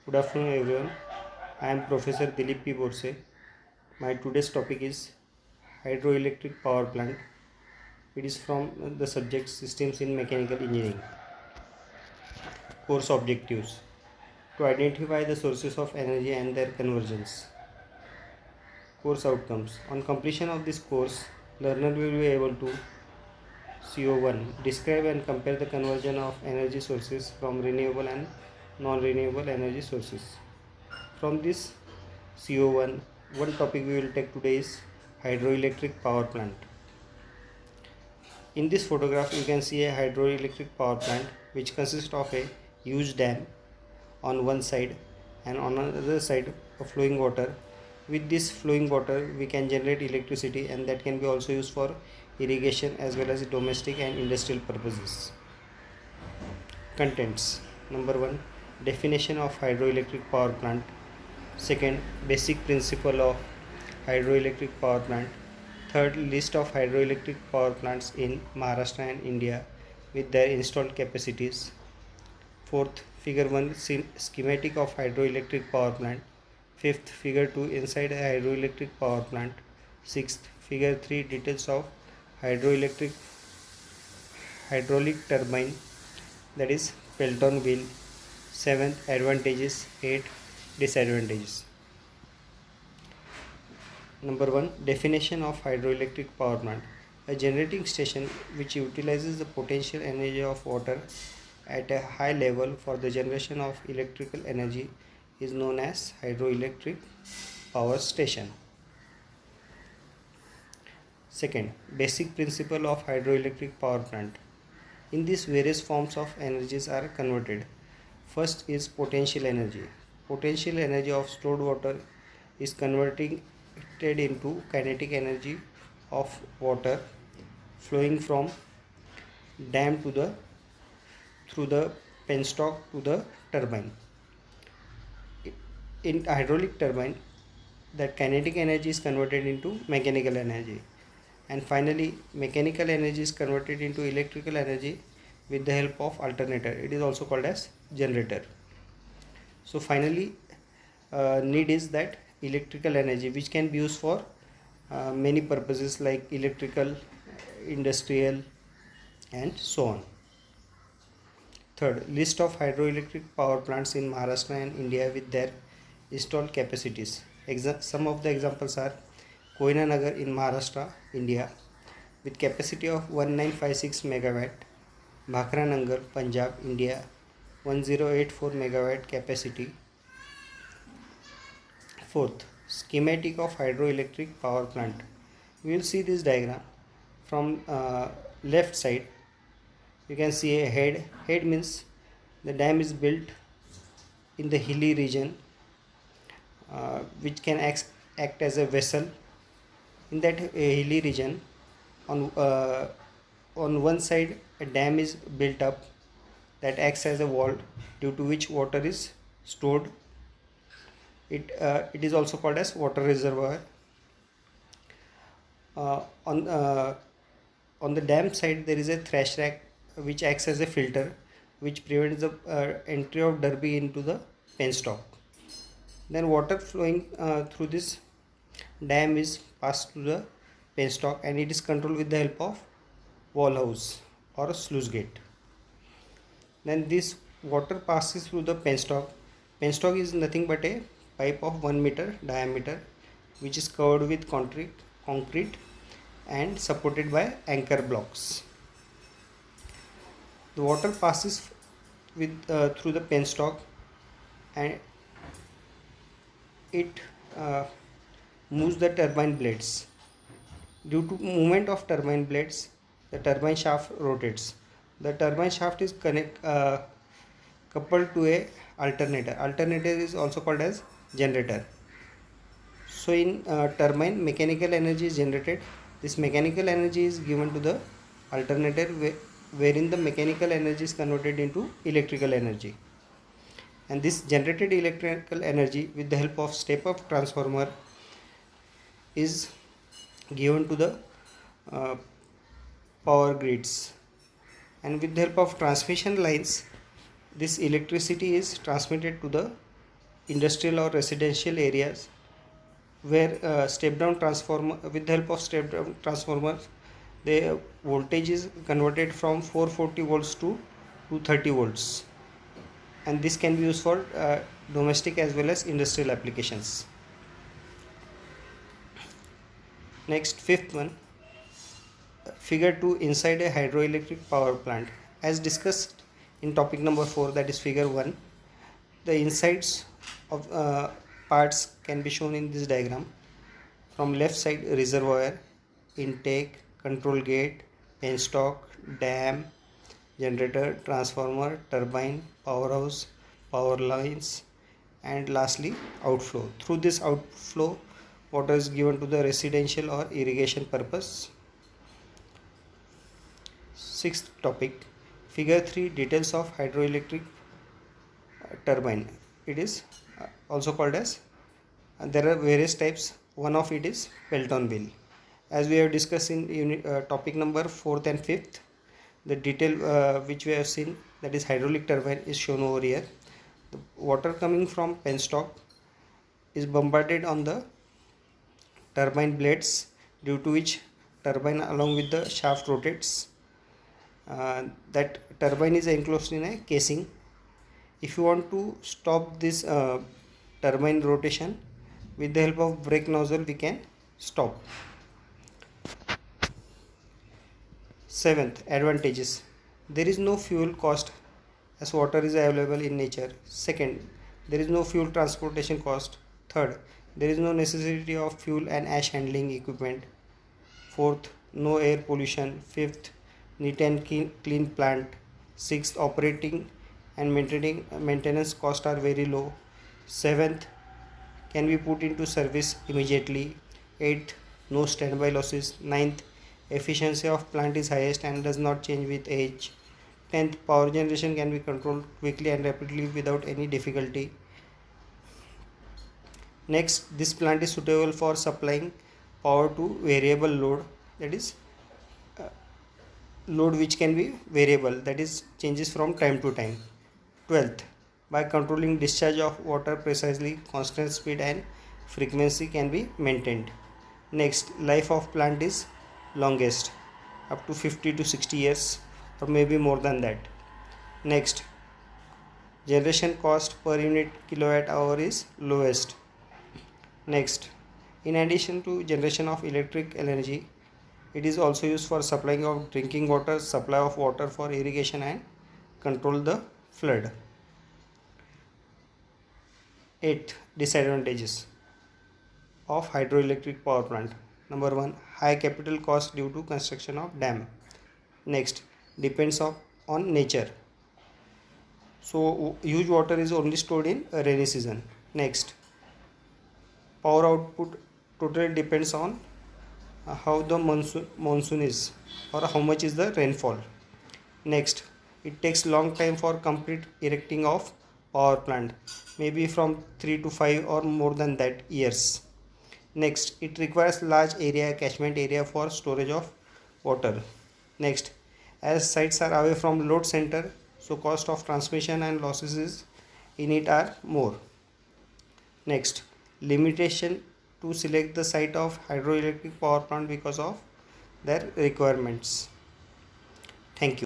Good afternoon, everyone. I am Professor DILIP Borse. My today's topic is hydroelectric power plant. It is from the subject Systems in Mechanical Engineering. Course objectives: to identify the sources of energy and their conversions. Course outcomes: on completion of this course, learner will be able to CO1. Describe and compare the conversion of energy sources from renewable and non-renewable energy sources. From this CO1, one topic we will take today is hydroelectric power plant. In this photograph, you can see a hydroelectric power plant which consists of a huge dam on one side and on another side of flowing water. With this flowing water, we can generate electricity, and that can be also used for irrigation as well as domestic and industrial purposes. Contents: number 1, definition of hydroelectric power plant. Second, basic principle of hydroelectric power plant. Third, list of hydroelectric power plants in Maharashtra and India with their installed capacities. Fourth, figure 1 schematic of hydroelectric power plant. Fifth, figure 2 inside a hydroelectric power plant. Sixth, figure 3 details of hydraulic turbine, that is Pelton wheel. Seventh, advantages. 8, disadvantages. Number 1, definition of hydroelectric power plant. A generating station which utilizes the potential energy of water at a high level for the generation of electrical energy is known as hydroelectric power station. Second, basic principle of hydroelectric power plant. In this, various forms of energies are converted. First is potential energy. Potential energy of stored water is converted into kinetic energy of water flowing from dam through the penstock to the turbine. In hydraulic turbine, that kinetic energy is converted into mechanical energy, and finally mechanical energy is converted into electrical energy with the help of alternator. It is also called as generator. So finally, need is that electrical energy which can be used for many purposes like electrical, industrial, and so on. Third, list of hydroelectric power plants in Maharashtra and India with their installed capacities. Some of the examples are Koina in Maharashtra, India, with capacity of 1956 megawatt. Bhakra Nangal, Punjab, India, 1084 megawatt capacity. Fourth, schematic of hydroelectric power plant. We will see this diagram from left side. You can see a head. Head means the dam is built in the hilly region, which can act as a vessel. In that hilly region, on one side a dam is built up that acts as a wall, due to which water is stored. It is also called as water reservoir. On the dam side there is a thrash rack which acts as a filter, which prevents the entry of derby into the penstock. Then water flowing through this dam is passed to the penstock, and it is controlled with the help of wall house or a sluice gate. Then this water passes through the penstock. Penstock is nothing but a pipe of 1 meter diameter which is covered with concrete and supported by anchor blocks. The water passes through the penstock, and it moves the turbine blades. Due to movement of turbine blades, the turbine shaft rotates. The turbine shaft is coupled to a alternator. Alternator is also called as generator. So in turbine, mechanical energy is generated. This mechanical energy is given to the alternator, wherein the mechanical energy is converted into electrical energy. And this generated electrical energy, with the help of step-up transformer, is given to the power grids, and with the help of transmission lines, this electricity is transmitted to the industrial or residential areas where step down transformer, with the help of step down transformers, the voltage is converted from 440 volts to 230 volts, and this can be used for domestic as well as industrial applications. Next, fifth one, figure 2 inside a hydroelectric power plant. As discussed in topic number 4, that is figure 1, the insides of parts can be shown in this diagram. From left side, reservoir, intake, control gate, penstock, dam, generator, transformer, turbine, powerhouse, power lines, and lastly outflow. Through this outflow, water is given to the residential or irrigation purpose. Sixth topic, figure 3, details of hydroelectric turbine. It is also called as, there are various types. One of it is Pelton wheel. As we have discussed in topic number 4th and 5th, the detail which we have seen, that is hydraulic turbine, is shown over here. The water coming from penstock is bombarded on the turbine blades, due to which turbine along with the shaft rotates. That turbine is enclosed in a casing. If you want to stop this turbine rotation, with the help of brake nozzle we can stop. Seventh, advantages. There is no fuel cost as water is available in nature. Second, there is no fuel transportation cost. Third, there is no necessity of fuel and ash handling equipment. Fourth, no air pollution. Fifth, neat and clean plant. Sixth, operating and maintenance costs are very low. Seventh, can be put into service immediately. Eighth, no standby losses. Ninth, efficiency of plant is highest and does not change with age. 10th, power generation can be controlled quickly and rapidly without any difficulty. Next, this plant is suitable for supplying power to variable load, that is load which can be variable, that is changes from time to time. 12th, by controlling discharge of water precisely, constant speed and frequency can be maintained. Next, life of plant is longest, up to 50 to 60 years or maybe more than that. Next, generation cost per unit kilowatt hour is lowest. Next, in addition to generation of electric energy, it is also used for supplying of drinking water, supply of water for irrigation and control the flood. 8th, disadvantages of hydroelectric power plant. Number 1, high capital cost due to construction of dam. Next, depends on nature. So huge water is only stored in rainy season. Next, power output totally depends on how the monsoon is or how much is the rainfall. Next, it takes long time for complete erecting of power plant, maybe from 3 to 5 or more than that years. Next, it requires large area, catchment area for storage of water. Next, as sites are away from load center, so cost of transmission and losses in it are more. Next, limitation to select the site of hydroelectric power plant because of their requirements. Thank you.